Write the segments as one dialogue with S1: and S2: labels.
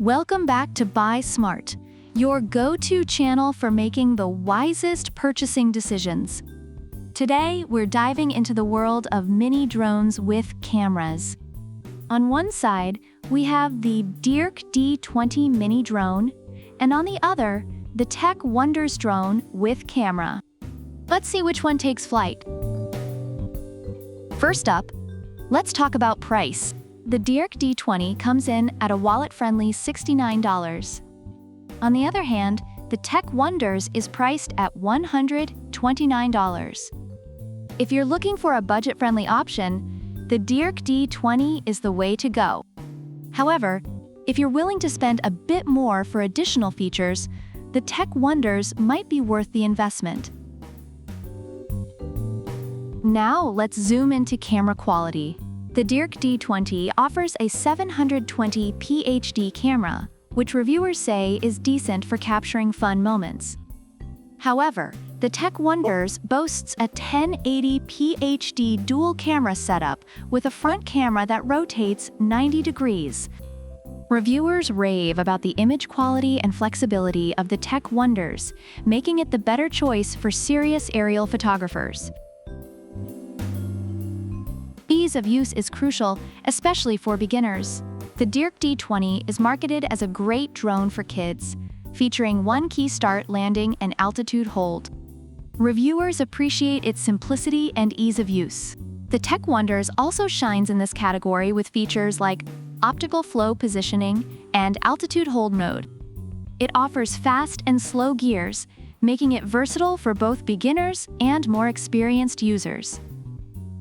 S1: Welcome back to Buy Smart, your go-to channel for making the wisest purchasing decisions. Today, we're diving into the world of mini drones with cameras. On one side, we have the DEERC D20 Mini Drone, and on the other, the Techwonderz Drone with camera. Let's see which one takes flight. First up, let's talk about price. The DEERC D20 comes in at a wallet-friendly $69. On the other hand, the Techwonderz is priced at $129. If you're looking for a budget-friendly option, the DEERC D20 is the way to go. However, if you're willing to spend a bit more for additional features, the Techwonderz might be worth the investment. Now let's zoom into camera quality. The DEERC D20 offers a 720p HD camera, which reviewers say is decent for capturing fun moments. However, the Techwonderz boasts a 1080p HD dual camera setup with a front camera that rotates 90 degrees. Reviewers rave about the image quality and flexibility of the Techwonderz, making it the better choice for serious aerial photographers. Ease of use is crucial, especially for beginners. The DEERC D20 is marketed as a great drone for kids, featuring one key start, landing, and altitude hold. Reviewers appreciate its simplicity and ease of use. The Techwonderz also shines in this category with features like optical flow positioning and altitude hold mode. It offers fast and slow gears, making it versatile for both beginners and more experienced users.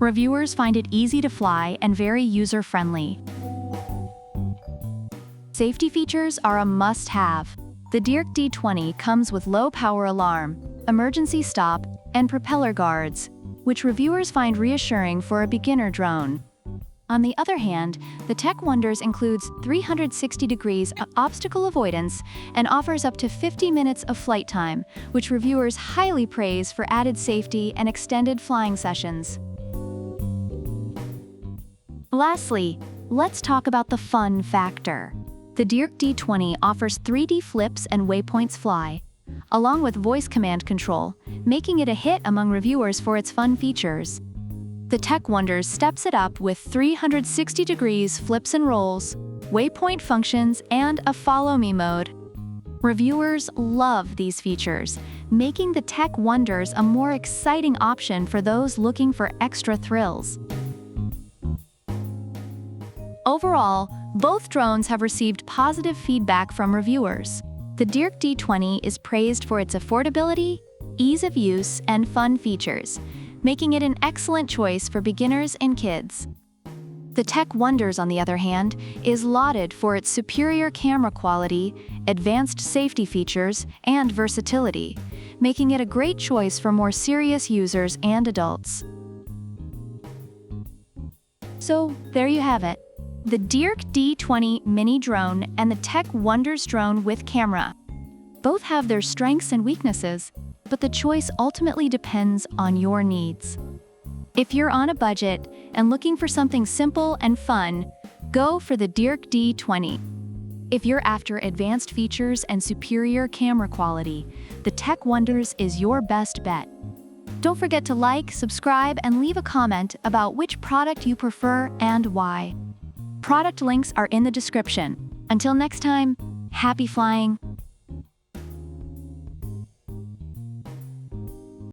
S1: Reviewers find it easy to fly and very user-friendly. Safety features are a must-have. The DEERC D20 comes with low-power alarm, emergency stop, and propeller guards, which reviewers find reassuring for a beginner drone. On the other hand, the Techwonderz includes 360 degrees of obstacle avoidance and offers up to 50 minutes of flight time, which reviewers highly praise for added safety and extended flying sessions. Lastly, let's talk about the fun factor. The DEERC D20 offers 3D flips and waypoints fly, along with voice command control, making it a hit among reviewers for its fun features. The Techwonderz steps it up with 360 degrees flips and rolls, waypoint functions, and a follow me mode. Reviewers love these features, making the Techwonderz a more exciting option for those looking for extra thrills. Overall, both drones have received positive feedback from reviewers. The DEERC D20 is praised for its affordability, ease of use, and fun features, making it an excellent choice for beginners and kids. The Techwonderz, on the other hand, is lauded for its superior camera quality, advanced safety features, and versatility, making it a great choice for more serious users and adults. So, there you have it. The DEERC D20 Mini Drone and the Techwonderz Drone with camera. Both have their strengths and weaknesses, but the choice ultimately depends on your needs. If you're on a budget and looking for something simple and fun, go for the DEERC D20. If you're after advanced features and superior camera quality, the Techwonderz is your best bet. Don't forget to like, subscribe, and leave a comment about which product you prefer and why. Product links are in the description. Until next time, happy flying!